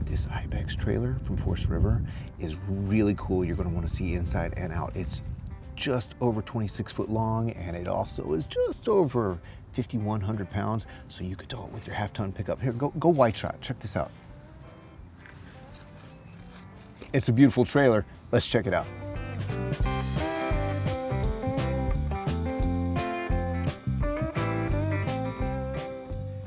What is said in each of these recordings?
This IBEX trailer from Forest River is really cool. You're going to want to see inside and out. It's just over 26 foot long, and it also is just over 5,100 pounds, so you could tow it with your half-ton pickup. Here, go wide shot. Check this out. It's a beautiful trailer. Let's check it out.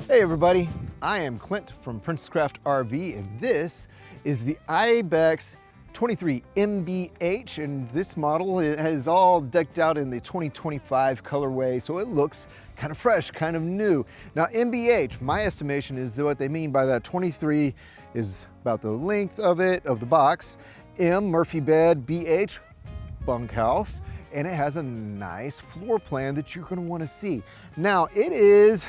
Hey everybody, I am Clint from Princess Craft RV, and this is the IBEX 23 MBH, and this model is all decked out in the 2025 colorway, so it looks kind of fresh, kind of new. Now MBH, my estimation is what they mean by that. 23 is about the length of it, of the box. M, Murphy bed. BH, bunkhouse, and it has a nice floor plan that you're going to want to see. Now it is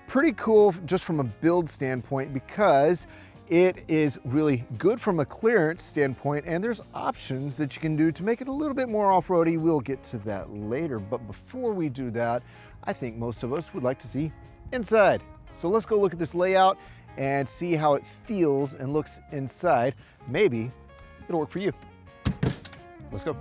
pretty cool just from a build standpoint because it is really good from a clearance standpoint, and there's options that you can do to make it a little bit more off-roady. We'll get to that later, but before we do that, I think most of us would like to see inside. So let's go look at this layout and see how it feels and looks inside. Maybe it'll work for you. Let's go.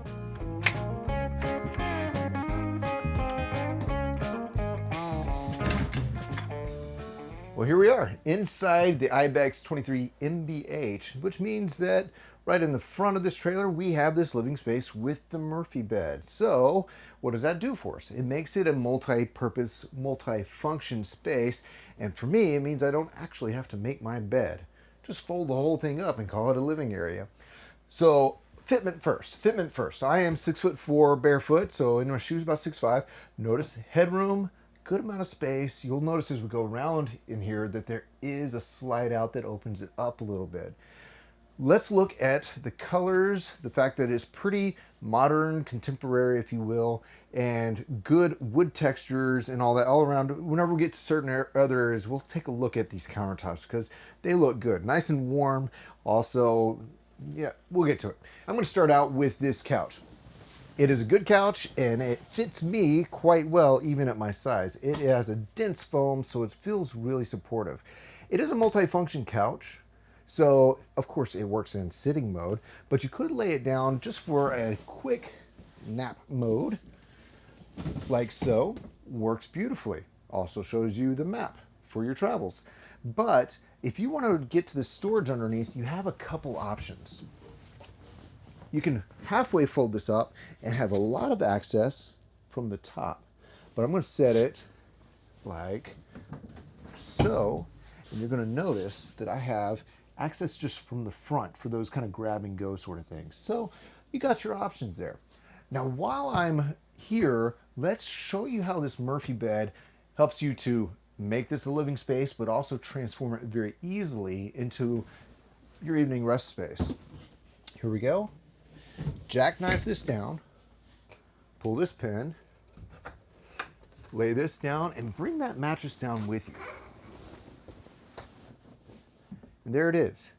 Well, here we are inside the IBEX 23 MBH, which means that right in the front of this trailer, we have this living space with the Murphy bed. So what does that do for us? It makes it a multi-purpose, multi-function space. And for me, it means I don't actually have to make my bed. Just fold the whole thing up and call it a living area. So fitment first. I am 6'4" barefoot, so in my shoes about 6'5". Notice headroom, good amount of space. You'll notice as we go around in here that there is a slide out that opens it up a little bit. Let's look at the colors, the fact that it's pretty modern, contemporary, if you will, and good wood textures and all that all around. Whenever we get to certain other areas, we'll take a look at these countertops because they look good, nice and warm. Also, yeah, we'll get to it. I'm going to start out with this couch. It is a good couch, and it fits me quite well, even at my size. It has a dense foam, so it feels really supportive. It is a multi-function couch, so of course it works in sitting mode, but you could lay it down just for a quick nap mode, like so. Works beautifully. Also shows you the map for your travels. But if you want to get to the storage underneath, you have a couple options. You can halfway fold this up and have a lot of access from the top. But I'm going to set it like so. And you're going to notice that I have access just from the front for those kind of grab and go sort of things. So you got your options there. Now, while I'm here, let's show you how this Murphy bed helps you to make this a living space, but also transform it very easily into your evening rest space. Here we go. Jackknife this down, pull this pin, lay this down, and bring that mattress down with you. And there it is.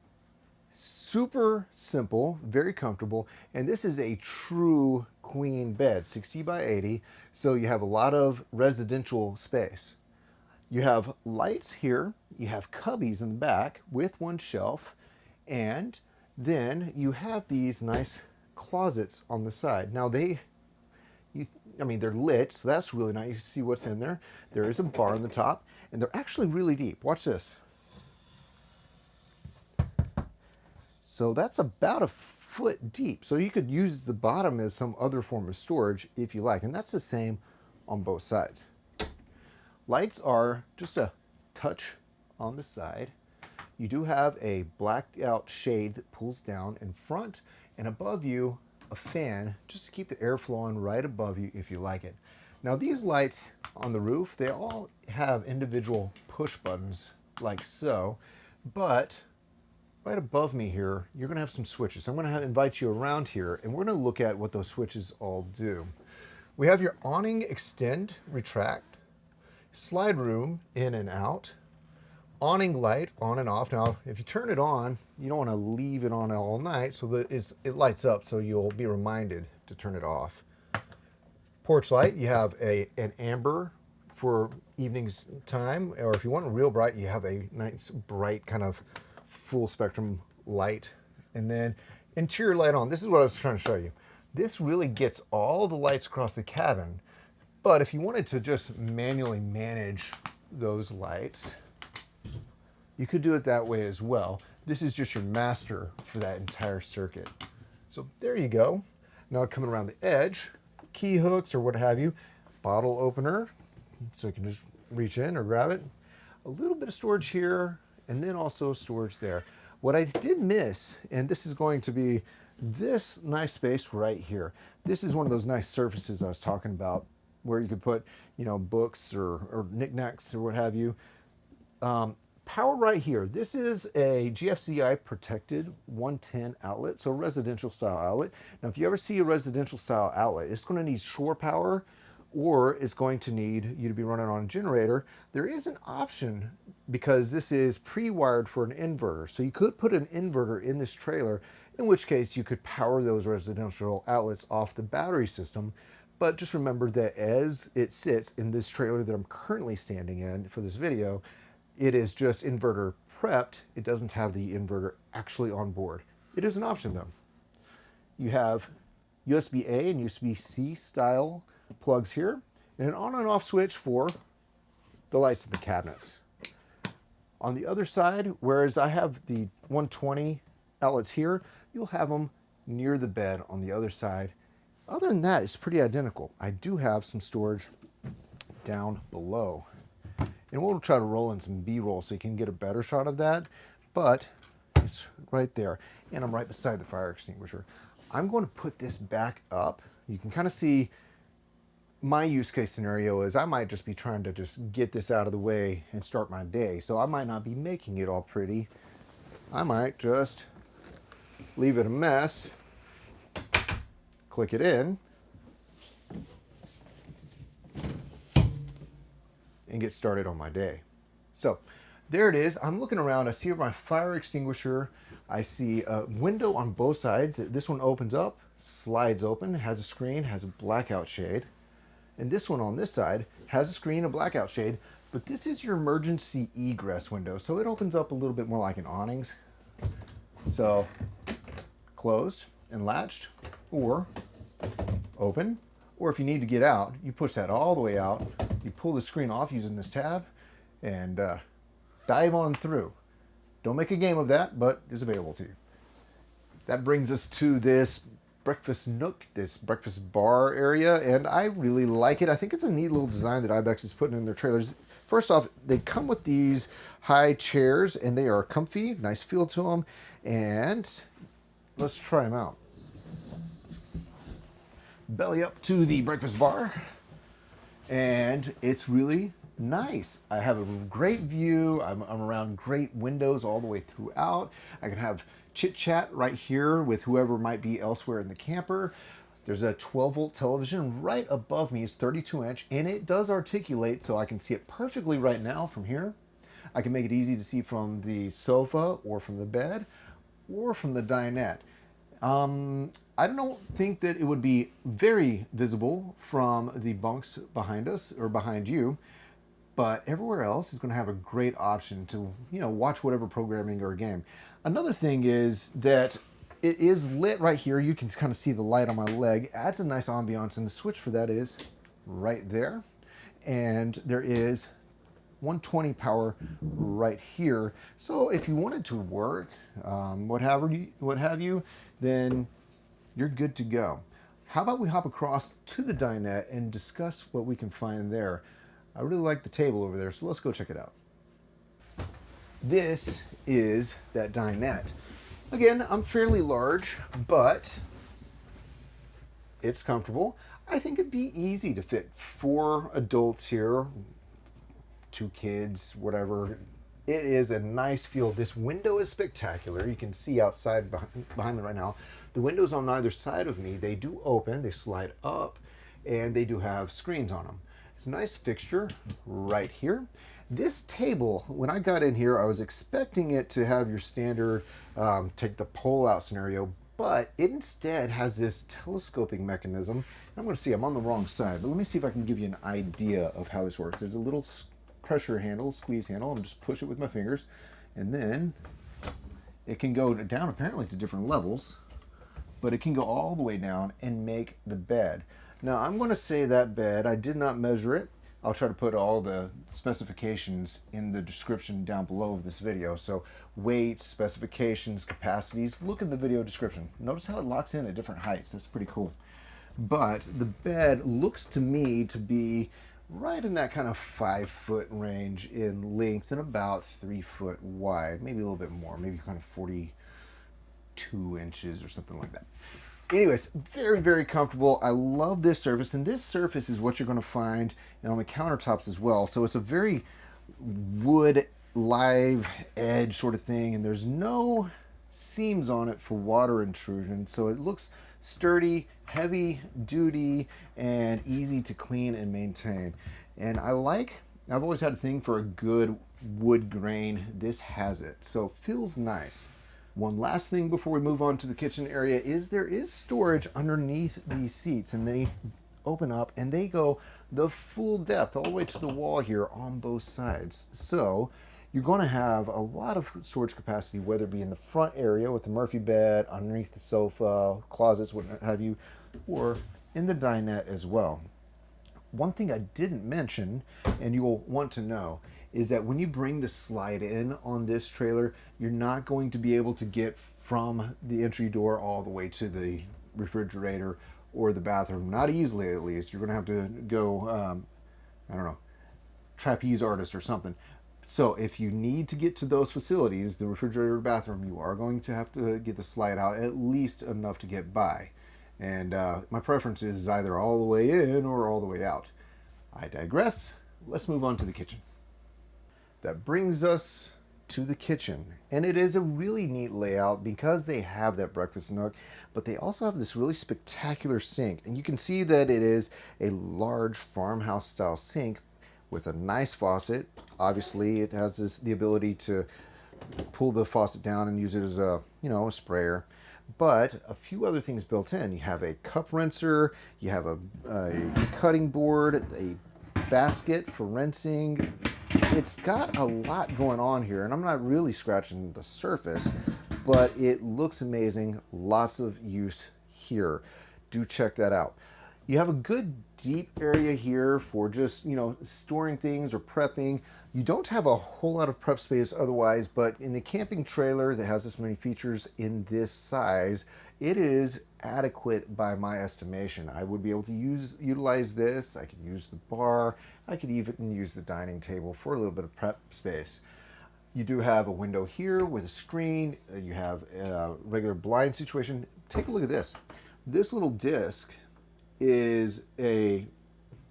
Super simple, very comfortable, and this is a true queen bed, 60 by 80, so you have a lot of residential space. You have lights here, you have cubbies in the back with one shelf, and then you have these nice closets on the side. Now they're lit, so that's really nice. You can see what's in there. There is a bar on the top, and they're actually really deep. Watch this. So that's about a foot deep. So you could use the bottom as some other form of storage if you like, and that's the same on both sides. Lights are just a touch on the side. You do have a blacked out shade that pulls down in front, and above you, a fan, just to keep the air flowing right above you if you like it. Now these lights on the roof, they all have individual push buttons like so, but right above me here, you're gonna have some switches. I'm gonna invite you around here, and we're gonna look at what those switches all do. We have your awning extend, retract, slide room in and out, awning light on and off. Now, if you turn it on, you don't want to leave it on all night so that it lights up, so you'll be reminded to turn it off. Porch light, you have an amber for evening's time, or if you want real bright, you have a nice bright kind of full spectrum light. And then interior light on. This is what I was trying to show you. This really gets all the lights across the cabin. But if you wanted to just manually manage those lights, you could do it that way as well. This is just your master for that entire circuit. So there you go. Now coming around the edge, key hooks or what have you, bottle opener, so you can just reach in or grab it. A little bit of storage here, and then also storage there. What I did miss, and this is going to be this nice space right here. This is one of those nice surfaces I was talking about, where you could put, you know, books or knickknacks or what have you. Power right here. This is a GFCI protected 110 outlet, so a residential style outlet. Now, if you ever see a residential style outlet, it's going to need shore power, or it's going to need you to be running on a generator. There is an option because this is pre-wired for an inverter. So you could put an inverter in this trailer, in which case you could power those residential outlets off the battery system. But just remember that as it sits in this trailer that I'm currently standing in for this video, it is just inverter prepped. It doesn't have the inverter actually on board. It is an option though. You have USB-A and USB-C style plugs here, and an on and off switch for the lights of the cabinets. On the other side, whereas I have the 120 outlets here, you'll have them near the bed on the other side. Other than that, it's pretty identical. I do have some storage down below. And we'll try to roll in some B-roll so you can get a better shot of that, but it's right there. And I'm right beside the fire extinguisher. I'm going to put this back up. You can kind of see my use case scenario is I might just be trying to just get this out of the way and start my day. So I might not be making it all pretty. I might just leave it a mess, click it in, and get started on my day. So there it is. I'm looking around. I see my fire extinguisher. I see a window on both sides. This one opens up, slides open, has a screen, has a blackout shade. And this one on this side has a screen, a blackout shade, but this is your emergency egress window. So it opens up a little bit more like an awnings. So closed and latched, or open, or if you need to get out, you push that all the way out. You pull the screen off using this tab and dive on through. Don't make a game of that, but it's available to you. That brings us to this breakfast nook, this breakfast bar area, and I really like it. I think it's a neat little design that IBEX is putting in their trailers. First off, they come with these high chairs, and they are comfy, nice feel to them, and let's try them out. Belly up to the breakfast bar, and it's really nice. I have a great view. I'm around great windows all the way throughout. I can have chit chat right here with whoever might be elsewhere in the camper. There's a 12-volt television right above me. It's 32-inch, and it does articulate, so I can see it perfectly right now from here. I can make it easy to see from the sofa or from the bed or from the dinette. I don't think that it would be very visible from the bunks behind us or behind you, but everywhere else is going to have a great option to, you know, watch whatever programming or game. Another thing is that it is lit right here. You can kind of see the light on my leg. Adds a nice ambiance, and the switch for that is right there. And there is 120 power right here. So if you wanted to work, what have you, then you're good to go. How about we hop across to the dinette and discuss what we can find there? I really like the table over there, so let's go check it out. This is that dinette. Again, I'm fairly large, but it's comfortable. I think it'd be easy to fit 4 adults here, 2 kids, whatever. It is a nice feel. This window is spectacular. You can see outside behind me right now. The windows on either side of me, they do open, they slide up, and they do have screens on them. It's a nice fixture right here. This table, when I got in here, I was expecting it to have your standard take the pole out scenario, but it instead has this telescoping mechanism. I'm going to see, I'm on the wrong side, but let me see if I can give you an idea of how this works. There's a little pressure handle, squeeze handle. I'm just push it with my fingers, and then It can go down apparently to different levels, but it can go all the way down and make the bed. Now I'm going to say that bed, I did not measure it. I'll try to put all the specifications in the description down below of this video. So weights, specifications, capacities, look in the video description. Notice how it locks in at different heights. That's pretty cool. But the bed looks to me to be right in that kind of 5-foot range in length and about 3 foot wide, maybe a little bit more, maybe kind of 42 inches or something like that. Anyways, very, very comfortable. I love this surface, and this surface is what you're going to find on the countertops as well. So it's a very wood, live edge sort of thing, and there's no seams on it for water intrusion. So it looks sturdy, heavy duty, and easy to clean and maintain. And I've always had a thing for a good wood grain. This has it, so it feels nice. One last thing before we move on to the kitchen area is there is storage underneath these seats, and they open up and they go the full depth all the way to the wall here on both sides. So you're going to have a lot of storage capacity, whether it be in the front area with the Murphy bed, underneath the sofa, closets, what have you, or in the dinette as well. One thing I didn't mention, and you will want to know, is that when you bring the slide in on this trailer, you're not going to be able to get from the entry door all the way to the refrigerator or the bathroom. Not easily, at least. You're going to have to go, I don't know, trapeze artist or something. So if you need to get to those facilities, the refrigerator or bathroom, you are going to have to get the slide out at least enough to get by. And my preference is either all the way in or all the way out. I digress. Let's move on to the kitchen. That brings us to the kitchen, and it is a really neat layout because they have that breakfast nook, but they also have this really spectacular sink, and you can see that it is a large farmhouse style sink with a nice faucet. Obviously it has the ability to pull the faucet down and use it as a a sprayer, but a few other things built in. You have a cup rinser, you have a cutting board, a basket for rinsing. It's got a lot going on here, and I'm not really scratching the surface, but it looks amazing. Lots of use here. Do check that out. You have a good deep area here for just, storing things or prepping. You don't have a whole lot of prep space otherwise, but in the camping trailer that has this many features in this size, it is adequate by my estimation. I would be able to utilize this. I could use the bar. I could even use the dining table for a little bit of prep space. You do have a window here with a screen. You have a regular blind situation. Take a look at this. This little disc is a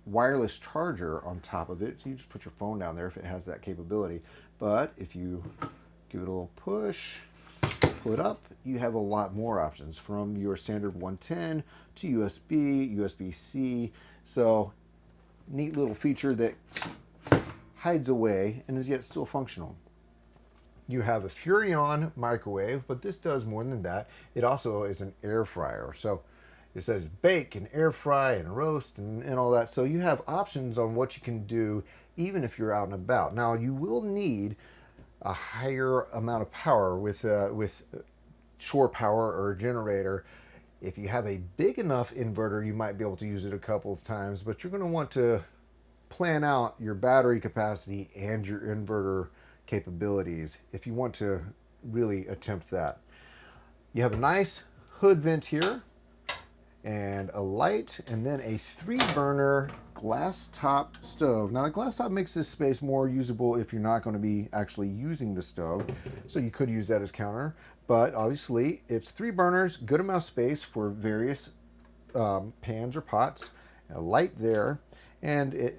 wireless charger on top of it. So you just put your phone down there if it has that capability. But if you give it a little push, pull it up, you have a lot more options, from your standard 110 to USB, USB-C. So neat little feature that hides away and is yet still functional. You have a Furrion microwave, but this does more than that. It also is an air fryer. So it says bake and air fry and roast and all that. So you have options on what you can do even if you're out and about. Now you will need a higher amount of power with shore power or a generator. If you have a big enough inverter, you might be able to use it a couple of times, but you're going to want to plan out your battery capacity and your inverter capabilities if you want to really attempt that. You have a nice hood vent here and a light, and then a 3-burner glass top stove. Now the glass top makes this space more usable if you're not going to be actually using the stove, so you could use that as counter, but obviously it's 3 burners, good amount of space for various pans or pots, a light there, and it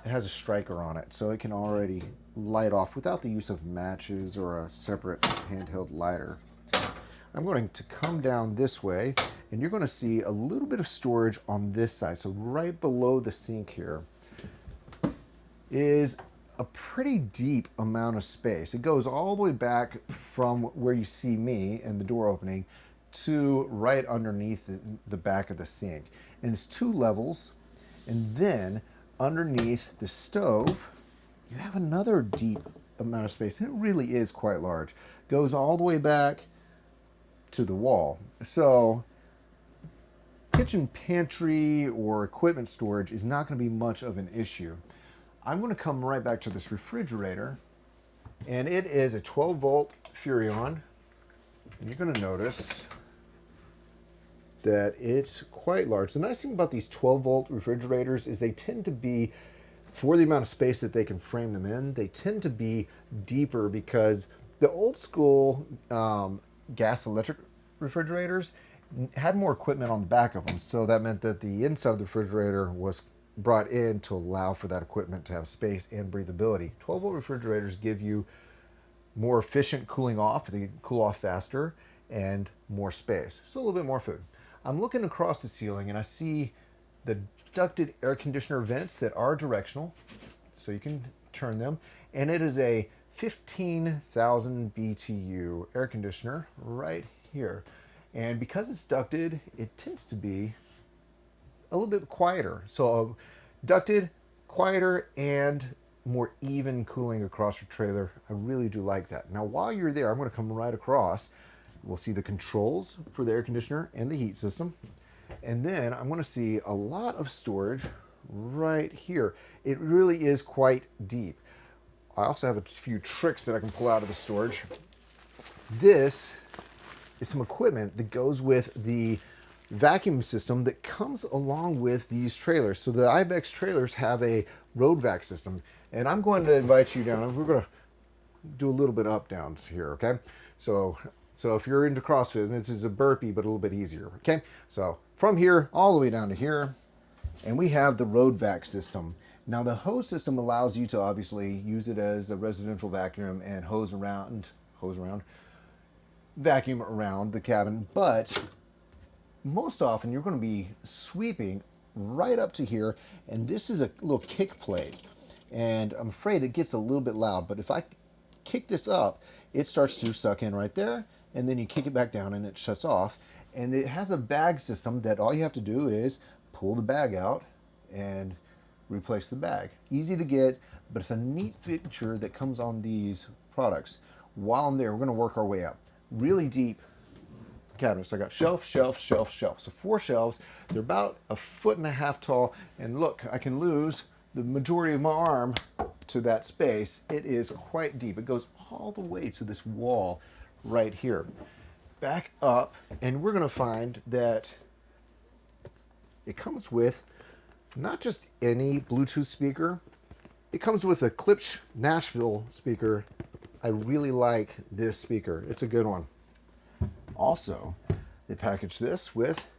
has a striker on it, so it can already light off without the use of matches or a separate handheld lighter. I'm going to come down this way, and you're going to see a little bit of storage on this side. So right below the sink here is a pretty deep amount of space. It goes all the way back from where you see me and the door opening to right underneath the back of the sink. And it's 2 levels. And then underneath the stove, you have another deep amount of space. And it really is quite large. Goes all the way back to the wall. So kitchen pantry or equipment storage is not going to be much of an issue. I'm going to come right back to this refrigerator, and it is a 12 volt Furrion. And you're going to notice that it's quite large. The nice thing about these 12 volt refrigerators is they tend to be, for the amount of space that they can frame them in, they tend to be deeper, because the old school gas electric refrigerators had more equipment on the back of them. So that meant that the inside of the refrigerator was brought in to allow for that equipment to have space and breathability. 12 volt refrigerators give you more efficient cooling off. They cool off faster and more space. So a little bit more food. I'm looking across the ceiling and I see the ducted air conditioner vents that are directional, so you can turn them. And it is a 15,000 BTU air conditioner right here. And because it's ducted, it tends to be a little bit quieter. So ducted, quieter, and more even cooling across your trailer. I really do like that. Now, while you're there, I'm going to come right across. We'll see the controls for the air conditioner and the heat system. And then I'm going to see a lot of storage right here. It really is quite deep. I also have a few tricks that I can pull out of the storage. This is some equipment that goes with the vacuum system that comes along with these trailers. So the IBEX trailers have a road vac system, and I'm going to invite you down. We're going to do a little bit up downs here, okay? So if you're into CrossFit, this is a burpee, but a little bit easier, okay? So from here all the way down to here, and we have the road vac system. Now the hose system allows you to obviously use it as a residential vacuum and hose around, vacuum around the cabin, but most often you're going to be sweeping right up to here, and this is a little kick plate, and I'm afraid it gets a little bit loud, but if I kick this up, it starts to suck in right there, and then you kick it back down and it shuts off. And it has a bag system that all you have to do is pull the bag out and replace the bag. Easy to get, but it's a neat feature that comes on these products. While I'm there, we're going to work our way up. Really deep cabinets. So I got shelf, shelf, shelf, shelf. So 4 shelves. They're about 1.5 feet tall. And look, I can lose the majority of my arm to that space. It is quite deep. It goes all the way to this wall right here. Back up, and we're going to find that it comes with not just any Bluetooth speaker. It comes with a Klipsch Nashville speaker. I really like this speaker. It's a good one. Also, they package this with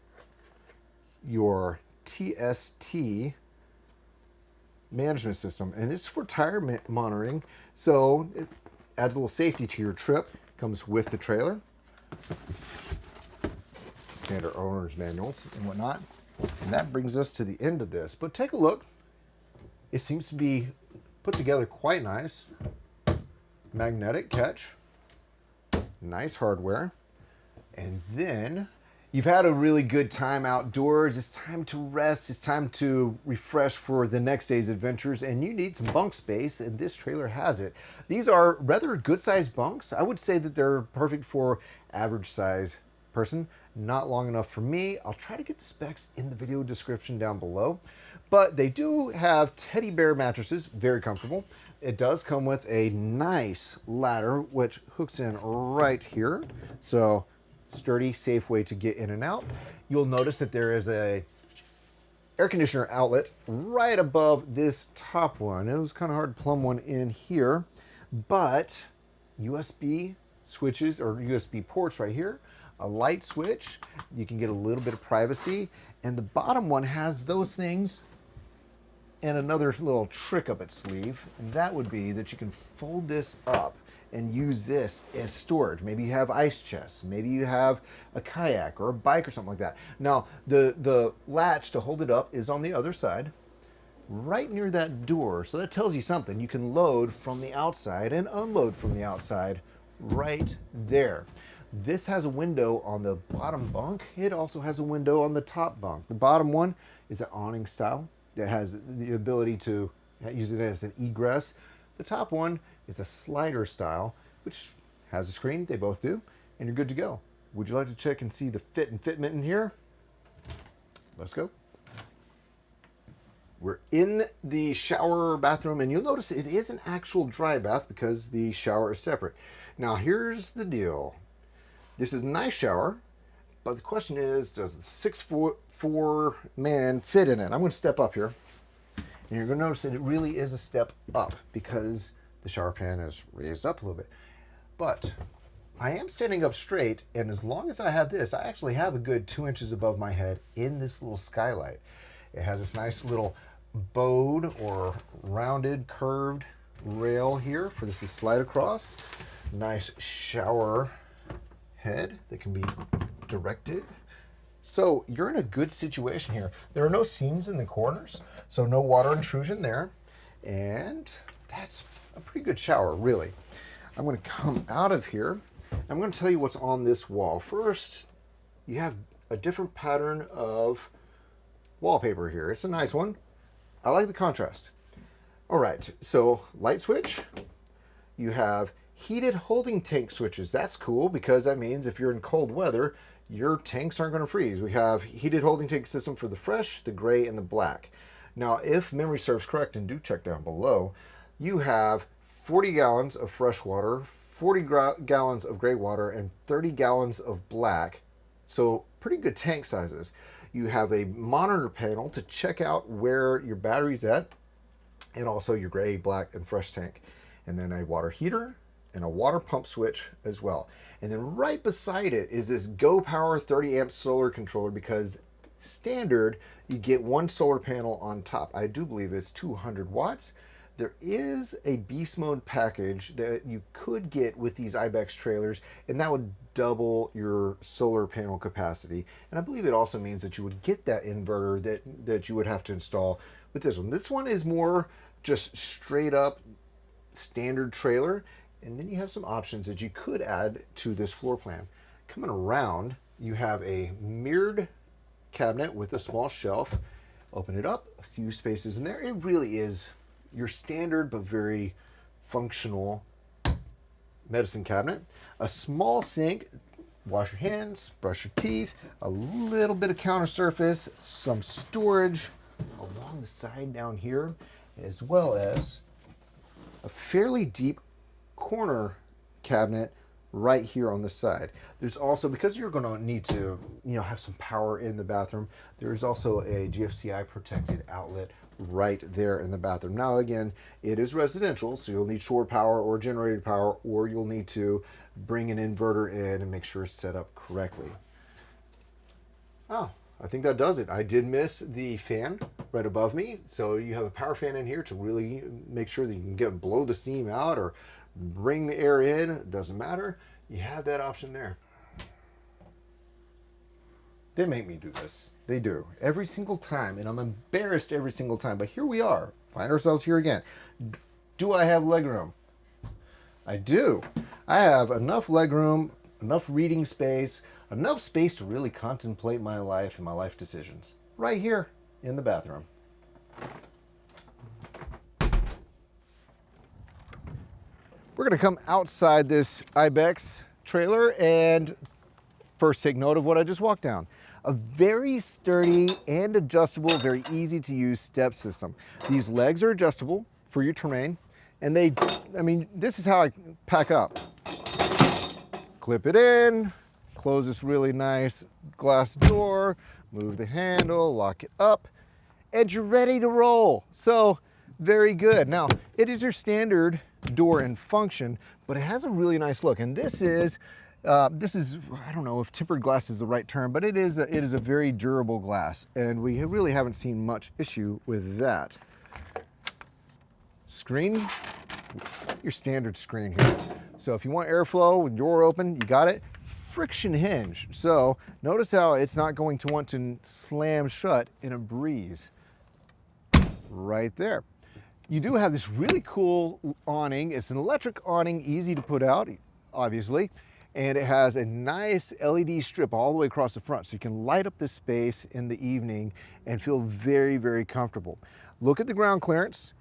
your TST management system, and it's for tire monitoring. So it adds a little safety to your trip. Comes with the trailer, standard owner's manuals and whatnot. And that brings us to the end of this. But take a look. It seems to be put together quite nice. Magnetic catch. Nice hardware. And then you've had a really good time outdoors. It's time to rest. It's time to refresh for the next day's adventures. And you need some bunk space, and this trailer has it. These are rather good-sized bunks. I would say that they're perfect for average size person. Not long enough for me. I'll try to get the specs in the video description down below. But they do have teddy bear mattresses, very comfortable. It does come with a nice ladder, which hooks in right here. So sturdy, safe way to get in and out. You'll notice that there is a air conditioner outlet right above this top one. It was kind of hard to plumb one in here, but USB switches or USB ports right here. A light switch, you can get a little bit of privacy, and the bottom one has those things and another little trick up its sleeve, and that would be that you can fold this up and use this as storage. Maybe you have ice chests, maybe you have a kayak or a bike or something like that. Now, the latch to hold it up is on the other side, right near that door, so that tells you something. You can load from the outside and unload from the outside right there. This has a window on the bottom bunk. It also has a window on the top bunk. The bottom one is an awning style that has the ability to use it as an egress. The top one It's a slider style, which has a screen. They both do, and you're good to go. Would you like to check and see the fit and fitment in here? Let's go. We're in the shower bathroom, and you'll notice it is an actual dry bath because the shower is separate. Now, here's the deal. This is a nice shower, but the question is, does the 6'4" man fit in it? I'm going to step up here, and you're going to notice that it really is a step up because the shower pan is raised up a little bit. But I am standing up straight, and as long as I have this, I actually have a good 2 inches above my head in this little skylight. It has this nice little bowed or rounded curved rail here for this to slide across. Nice shower head that can be directed. So you're in a good situation here. There are no seams in the corners, so no water intrusion there. And that's a pretty good shower, really. I'm going to come out of here. I'm going to tell you what's on this wall. First, you have a different pattern of wallpaper here. It's a nice one. I like the contrast. All right, so light switch. You have heated holding tank switches. That's cool because that means if you're in cold weather, your tanks aren't going to freeze. We have heated holding tank system for the fresh, the gray, and the black. Now, if memory serves correct, and do check down below, you have 40 gallons of fresh water, 40 gallons of gray water, and 30 gallons of black. So pretty good tank sizes. You have a monitor panel to check out where your battery's at, and also your gray, black, and fresh tank. And then a water heater and a water pump switch as well. And then right beside it is this Go Power 30 amp solar controller, because standard, you get one solar panel on top. I do believe it's 200 watts. There is a beast mode package that you could get with these IBEX trailers, and that would double your solar panel capacity. And I believe it also means that you would get that inverter that you would have to install with this one. This one is more just straight up standard trailer, and then you have some options that you could add to this floor plan. Coming around, you have a mirrored cabinet with a small shelf. Open it up, a few spaces in there. It really is your standard but very functional medicine cabinet. A small sink, wash your hands, brush your teeth, a little bit of counter surface, some storage along the side down here, as well as a fairly deep corner cabinet right here on the side. There's also, because you're going to need to, have some power in the bathroom, there's also a GFCI protected outlet right there in the bathroom. Now again, it is residential, so you'll need shore power or generated power, or you'll need to bring an inverter in and make sure it's set up correctly. Oh, I think that does it. I did miss the fan right above me, so you have a power fan in here to really make sure that you can blow the steam out or bring the air in. It doesn't matter. You have that option there. They make me do this. They do. Every single time, and I'm embarrassed every single time, but here we are. Find ourselves here again. Do I have legroom? I do. I have enough legroom, enough reading space, enough space to really contemplate my life and my life decisions. Right here in the bathroom. We're going to come outside this IBEX trailer and first take note of what I just walked down. A very sturdy and adjustable, very easy to use step system. These legs are adjustable for your terrain, and this is how I pack up. Clip it in, close this really nice glass door, move the handle, lock it up, and you're ready to roll. So, very good. Now, it is your standard door and function, but it has a really nice look. And this is, I don't know if tempered glass is the right term, but it is a very durable glass, and we really haven't seen much issue with that. Screen, your standard screen here. So if you want airflow with door open, you got it. Friction hinge. So notice how it's not going to want to slam shut in a breeze. Right there. You do have this really cool awning. It's an electric awning, easy to put out, obviously. And it has a nice LED strip all the way across the front, so you can light up this space in the evening and feel very, very comfortable. Look at the ground clearance.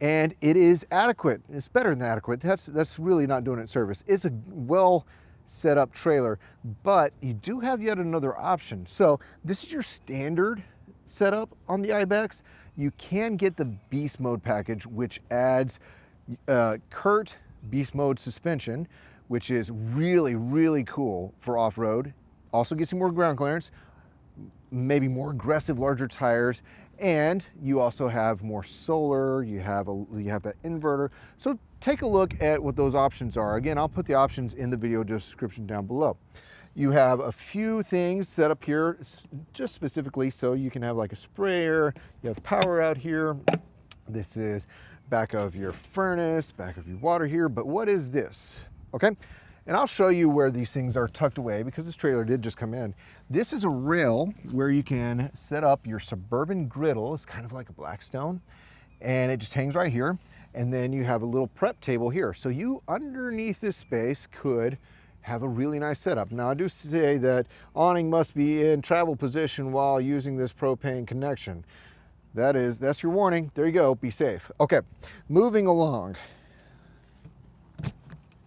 and it is adequate. It's better than adequate. That's really not doing it service. It's a well set up trailer, but you do have yet another option. So this is your standard setup on the IBEX. You can get the Beast Mode package, which adds Curt Beast Mode suspension, which is really, really cool for off-road. Also gets you more ground clearance, maybe more aggressive, larger tires, and you also have more solar, you have that inverter. So take a look at what those options are. Again, I'll put the options in the video description down below. You have a few things set up here, just specifically so you can have like a sprayer, you have power out here. This is back of your furnace, back of your water here, but what is this? Okay, and I'll show you where these things are tucked away because this trailer did just come in. This is a rail where you can set up your Suburban griddle. It's kind of like a Blackstone, and it just hangs right here. And then you have a little prep table here. So you, underneath this space, could have a really nice setup. Now I do say that awning must be in travel position while using this propane connection. That's your warning. There you go, be safe. Okay, moving along.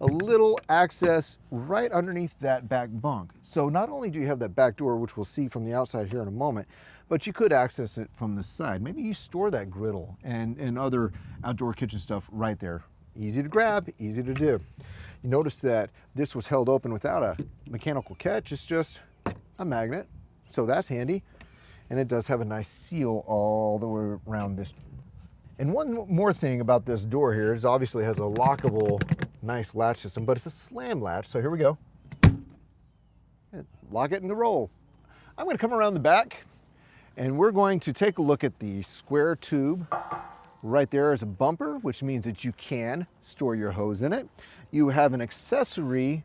A little access right underneath that back bunk. So not only do you have that back door, which we'll see from the outside here in a moment, but you could access it from the side. Maybe you store that griddle and other outdoor kitchen stuff right there. Easy to grab, easy to do. You notice that this was held open without a mechanical catch. It's just a magnet, so that's handy. And it does have a nice seal all the way around this. And one more thing about this door here is obviously it has a lockable, nice latch system, but it's a slam latch. So here we go. Lock it and roll. I'm going to come around the back and we're going to take a look at the square tube. Right there is a bumper, which means that you can store your hose in it. You have an accessory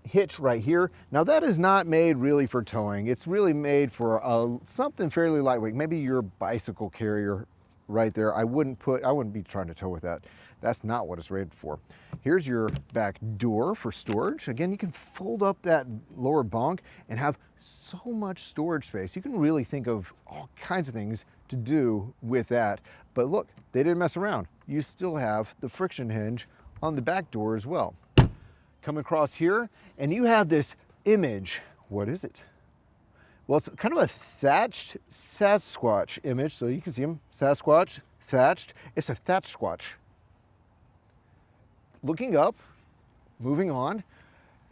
hitch right here. Now that is not made really for towing. It's really made for something fairly lightweight. Maybe your bicycle carrier right there. I wouldn't be trying to tow with that. That's not what it's rated for. Here's your back door for storage. Again, you can fold up that lower bunk and have so much storage space. You can really think of all kinds of things to do with that. But look, they didn't mess around. You still have the friction hinge on the back door as well. Come across here and you have this image. What is it? Well, it's kind of a thatched Sasquatch image. So you can see them, Sasquatch, thatched. It's a thatched squatch. Looking up, moving on,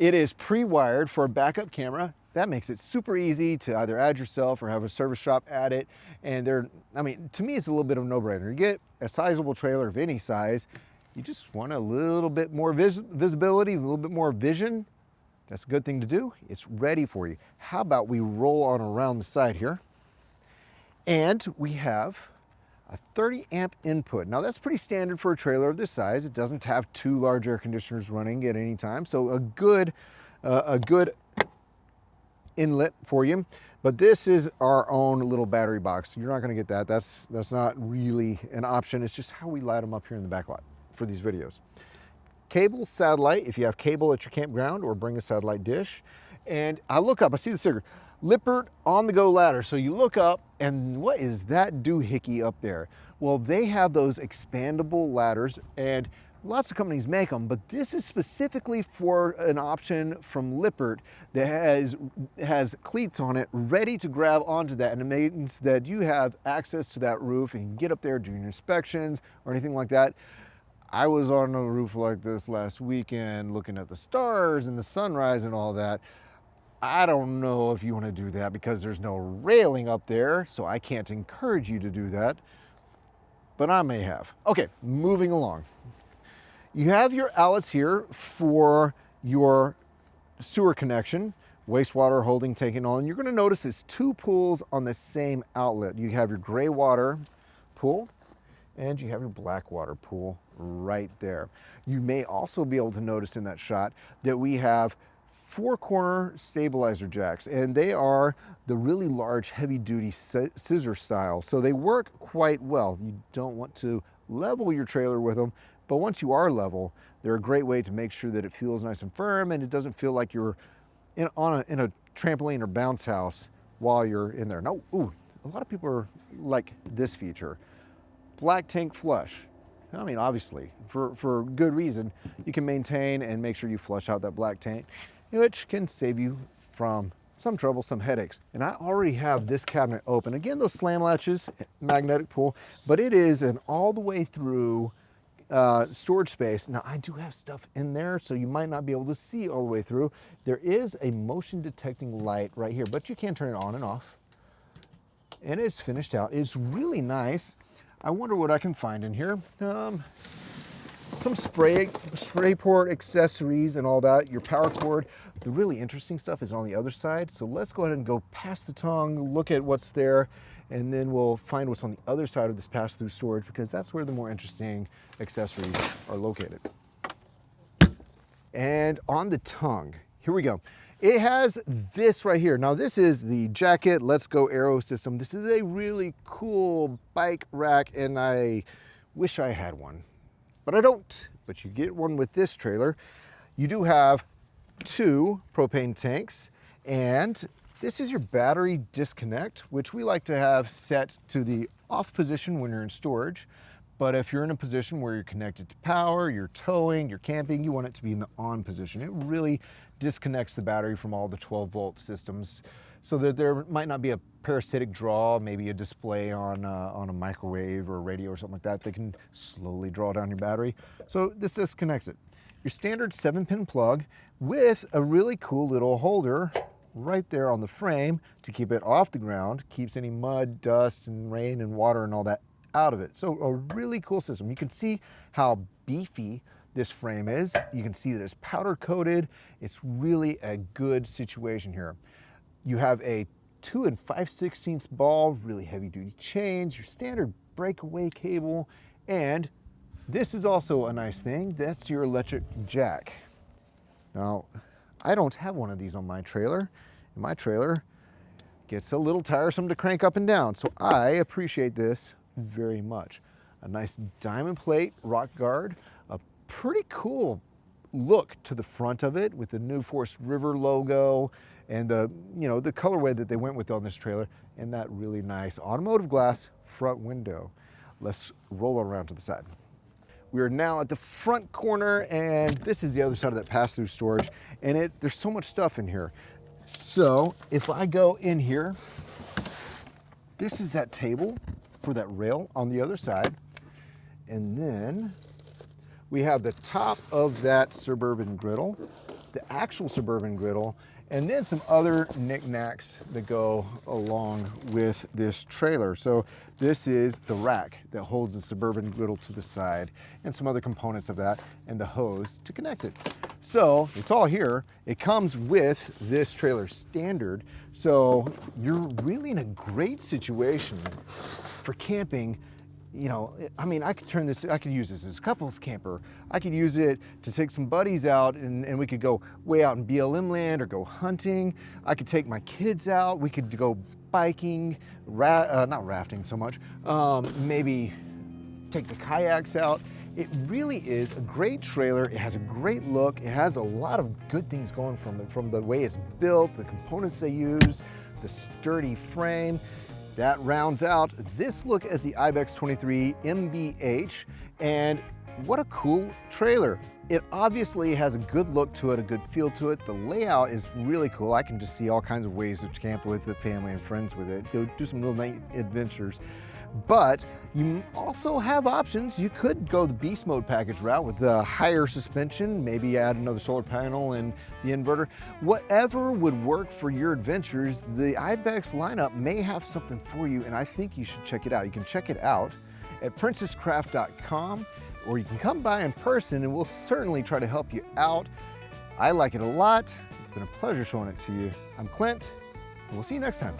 it is pre-wired for a backup camera. That makes it super easy to either add yourself or have a service shop add it. And to me, it's a little bit of a no-brainer. You get a sizable trailer of any size, you just want a little bit more visibility, a little bit more vision. That's a good thing to do. It's ready for you. How about we roll on around the side here? And we have a 30 amp input. Now that's pretty standard for a trailer of this size. It doesn't have two large air conditioners running at any time. So a good inlet for you. But this is our own little battery box. You're not gonna get that. That's not really an option. It's just how we light them up here in the back lot for these videos. Cable, satellite, if you have cable at your campground, or bring a satellite dish. And I look up, I see the sticker, Lippert on-the-go ladder. So you look up, and what is that doohickey up there? Well, they have those expandable ladders, and lots of companies make them, but this is specifically for an option from Lippert that has cleats on it, ready to grab onto that, and it means that you have access to that roof and you can get up there during inspections or anything like that. I was on a roof like this last weekend looking at the stars and the sunrise and all that. I don't know if you want to do that because there's no railing up there, so I can't encourage you to do that, but I may have. Okay, moving along. You have your outlets here for your sewer connection, wastewater holding, taking on. You're going to notice it's two pools on the same outlet. You have your gray water pool and you have your black water pool right there. You may also be able to notice in that shot that we have 4-corner stabilizer jacks, and they are the really large heavy-duty scissor style, so they work quite well. You don't want to level your trailer with them, but once you are level, they're a great way to make sure that it feels nice and firm and it doesn't feel like you're in a trampoline or bounce house while you're in there. Now, a lot of people are like this feature. black tank flush. I mean, obviously, for good reason, you can maintain and make sure you flush out that black tank, which can save you from some trouble, some headaches. And I already have this cabinet open. Again, those slam latches, magnetic pull, but it is an all the way through storage space. Now, I do have stuff in there, so you might not be able to see all the way through. There is a motion detecting light right here, but you can turn it on and off. And it's finished out. It's really nice. I wonder what I can find in here. Some spray port accessories and all that, your power cord. The really interesting stuff is on the other side. So let's go ahead and go past the tongue, look at what's there, and then we'll find what's on the other side of this pass-through storage, because that's where the more interesting accessories are located. And on the tongue, here we go. It has this right here. Now this is the Jacket Let's Go Aero system. This is a really cool bike rack, and I wish I had one, but I don't. But you get one with this trailer. You do have 2 propane tanks, and this is your battery disconnect, which we like to have set to the off position when you're in storage. But if you're in a position where you're connected to power, you're towing, you're camping, you want it to be in the on position. It really disconnects the battery from all the 12-volt systems, so that there might not be a parasitic draw, maybe a display on a microwave or a radio or something like that can slowly draw down your battery. So this disconnects it. Your standard 7-pin plug with a really cool little holder right there on the frame to keep it off the ground, keeps any mud, dust, and rain and water and all that out of it. So a really cool system. You can see how beefy this frame is. You can see that it's powder coated. It's really a good situation here. You have a 2 5/16 ball, really heavy duty chains, your standard breakaway cable, and this is also a nice thing. That's your electric jack. Now, I don't have one of these on my trailer, and my trailer gets a little tiresome to crank up and down, so I appreciate this very much. A nice diamond plate rock guard, a pretty cool look to the front of it with the New Forest River logo and the colorway that they went with on this trailer, and that really nice automotive glass front window. Let's roll around to the side. We are now at the front corner, and this is the other side of that pass-through storage, and there's so much stuff in here. So if I go in here, this is that table for that rail on the other side, and then we have the top of that Suburban griddle, the actual Suburban griddle, and then some other knickknacks that go along with this trailer. So this is the rack that holds the Suburban griddle to the side, and some other components of that, and the hose to connect it. So it's all here. It comes with this trailer standard. So you're really in a great situation for camping. You know, I mean, I could use this as a couples camper. I could use it to take some buddies out, and we could go way out in BLM land or go hunting. I could take my kids out. We could go biking, not rafting so much, maybe take the kayaks out. It really is a great trailer. It has a great look. It has a lot of good things going from it, from the way it's built, the components they use, the sturdy frame. That rounds out this look at the IBEX 23 MBH, and what a cool trailer. It obviously has a good look to it, a good feel to it. The layout is really cool. I can just see all kinds of ways to camp with the family and friends with it. Go do some little night adventures. But you also have options. You could go the beast mode package route with the higher suspension, maybe add another solar panel and the inverter. Whatever would work for your adventures, the IBEX lineup may have something for you, and I think you should check it out. You can check it out at princesscraft.com, or you can come by in person, and we'll certainly try to help you out. I like it a lot. It's been a pleasure showing it to you. I'm Clint, and we'll see you next time.